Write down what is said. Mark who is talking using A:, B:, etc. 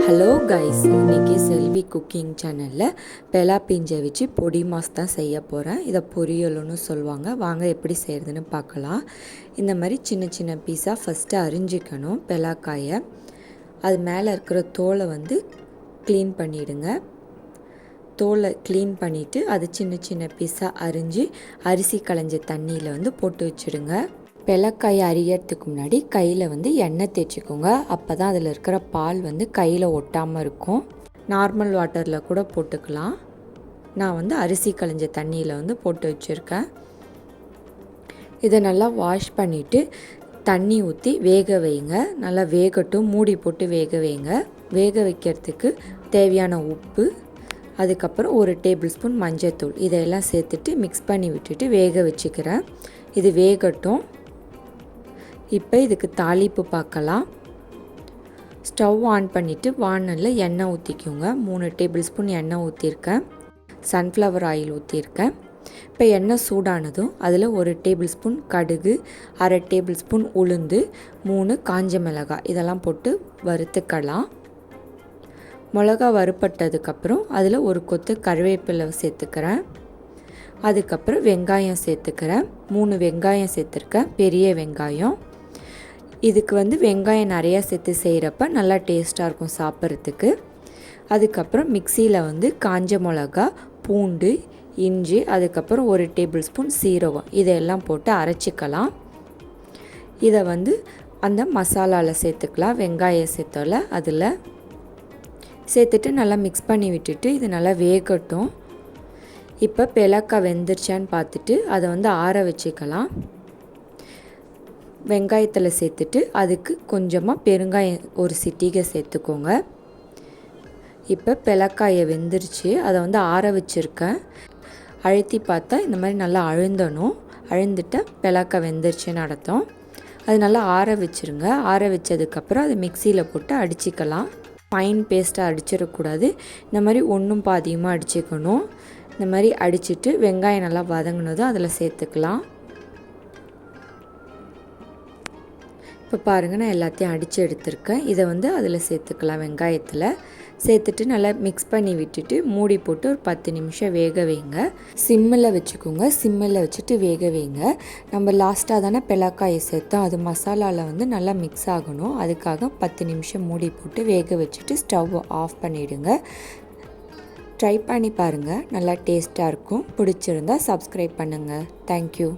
A: Hello guys, இன்றைக்கி செல்வி cooking சேனலில் Bela பிஞ்சை வச்சு பொடி மாஸ் தான் செய்ய போகிறேன். இதை பொரியலுன்னு சொல்லுவாங்க. வாங்க எப்படி செய்கிறதுன்னு பார்க்கலாம். இந்த மாதிரி சின்ன சின்ன பீஸாக ஃபஸ்ட்டு அரிஞ்சிக்கணும். பெலாக்காயை அது மேலே இருக்கிற தோலை க்ளீன் பண்ணிவிடுங்க. தோலை க்ளீன் பண்ணிவிட்டு அது சின்ன சின்ன பீஸாக அரிஞ்சு அரிசி களைஞ்ச தண்ணியில் போட்டு வச்சுடுங்க. பெலக்காயை அரியறதுக்கு முன்னாடி கையில் எண்ணெய் தேய்ச்சிக்கோங்க. அப்போ தான் அதில் இருக்கிற பால் கையில் ஒட்டாமல் இருக்கும். நார்மல் வாட்டரில் கூட போட்டுக்கலாம். நான் அரிசி களைஞ்ச தண்ணியில் போட்டு வச்சுருக்கேன். இதை நல்லா வாஷ் பண்ணிவிட்டு தண்ணி ஊற்றி வேக வைங்க. நல்லா வேகட்டும், மூடி போட்டு வேக வைங்க. வேக வைக்கிறதுக்கு தேவையான உப்பு, அதுக்கப்புறம் 1 டேபிள் ஸ்பூன் மஞ்சள்தூள் இதையெல்லாம் சேர்த்துட்டு மிக்ஸ் பண்ணி விட்டுட்டு வேக வச்சுக்கிறேன். இது வேகட்டும். இப்போ இதுக்கு தாளிப்பு பார்க்கலாம். ஸ்டவ் ஆன் பண்ணிவிட்டு வானலில் எண்ணெய் ஊற்றிக்கோங்க. 3 டேபிள் ஸ்பூன் எண்ணெய் ஊற்றிருக்கேன். சன்ஃப்ளவர் ஆயில் ஊற்றிருக்கேன். இப்போ எண்ணெய் சூடானதும் அதில் 1 டேபிள் ஸ்பூன் கடுகு, 1/2 டேபிள் ஸ்பூன் உளுந்து, 3 காஞ்ச மிளகாய் இதெல்லாம் போட்டு வறுத்துக்கலாம். மிளகா வறுப்பட்டதுக்கப்புறம் அதில் 1 கொத்து கருவேப்பிலை சேர்த்துக்கிறேன். அதுக்கப்புறம் வெங்காயம் சேர்த்துக்கிறேன். 3 வெங்காயம் சேர்த்துருக்கேன், பெரிய வெங்காயம். இதுக்கு வெங்காயம் நிறையா சேர்த்து செய்கிறப்ப நல்லா டேஸ்ட்டாக இருக்கும் சாப்பிட்றதுக்கு. அதுக்கப்புறம் மிக்சியில் காஞ்ச மிளகா, பூண்டு, இஞ்சி, அதுக்கப்புறம் 1 டேபிள் ஸ்பூன் சீரகம் இதையெல்லாம் போட்டு அரைச்சிக்கலாம். இதை அந்த மசாலாவில் சேர்த்துக்கலாம். வெங்காயம் சேர்த்தோல அதில் சேர்த்துட்டு நல்லா மிக்ஸ் பண்ணி விட்டுட்டு இது நல்லா வேகட்டும். இப்போ பெலக்காய் வெந்துருச்சான்னு பார்த்துட்டு அதை ஆற வச்சுக்கலாம். வெங்காயத்தில் சேர்த்துட்டு அதுக்கு கொஞ்சமாக பெருங்காயம் 1 சிட்டிகை சேர்த்துக்கோங்க. இப்போ பெலக்காயை வெந்துருச்சு. அதை ஆற வச்சுருக்கேன். அழுத்தி பார்த்தா இந்த மாதிரி நல்லா அழுந்தணும். அழுந்துட்டு பெலக்காய் வெந்துருச்சுன்னு அர்த்தம். அது நல்லா ஆற வச்சுருங்க. ஆற வச்சதுக்கப்புறம் அதை மிக்சியில் போட்டு அடிச்சிக்கலாம். ஃபைன் பேஸ்ட்டாக அடிச்சிடக்கூடாது. இந்த மாதிரி ஒன்றும் பாதியமாக அடிச்சுக்கணும். இந்த மாதிரி அடிச்சுட்டு வெங்காயம் நல்லா வதங்கினதும் அதில் சேர்த்துக்கலாம். இப்போ பாருங்கள், நான் எல்லாத்தையும் அடித்து எடுத்திருக்கேன். இதை அதில் சேர்த்துக்கலாம். வெங்காயத்தில் சேர்த்துட்டு நல்லா மிக்ஸ் பண்ணி விட்டுட்டு மூடி போட்டு ஒரு 10 நிமிஷம் வேக வைங்க. சிம்மில் வச்சுக்கோங்க. சிம்மில் வச்சுட்டு வேக வைங்க. நம்ம லாஸ்ட்டாக தானே பெலக்காயை சேர்த்தோம், அது மசாலாவில் நல்லா மிக்ஸ் ஆகணும். அதுக்காக 10 நிமிஷம் மூடி போட்டு வேக வச்சுட்டு ஸ்டவ் ஆஃப் பண்ணிவிடுங்க. ட்ரை பண்ணி பாருங்கள், நல்லா டேஸ்ட்டாக இருக்கும். பிடிச்சிருந்தா சப்ஸ்கிரைப் பண்ணுங்கள். தேங்க்யூ.